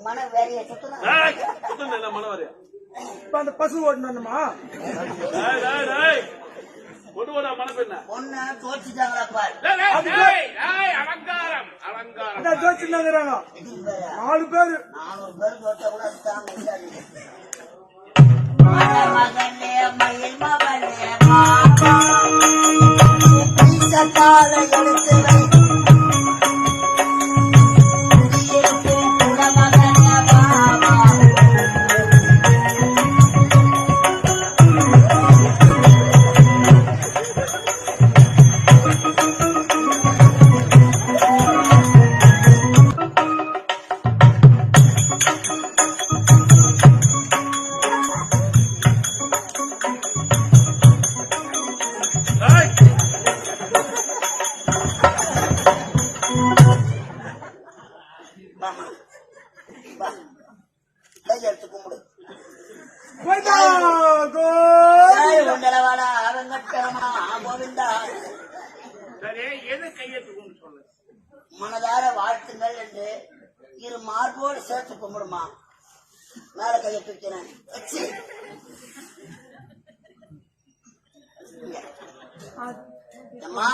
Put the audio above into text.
மன வேலையை சுத்தணும் மன வேலையா இப்ப அந்த பசு ஓட்டணுமா பொண்ணோட மனப்பெண்ண பொண்ணு தோச்சிட்டாங்களா அலங்காரம் அலங்காரம் தோச்சுனாங்கிறாங்க 4 பேரு 400 பேர் தோச்சா கூட மகனே மயில் மகனே சத்தால எடுத்து எடுத்து கும்பிடு கோவிந்தா மனதார வாழ்த்துங்கள் என்று 2 மார்போடு சேர்த்து கும்பிடுமா மேல கையை தூக்கிறேன் அம்மா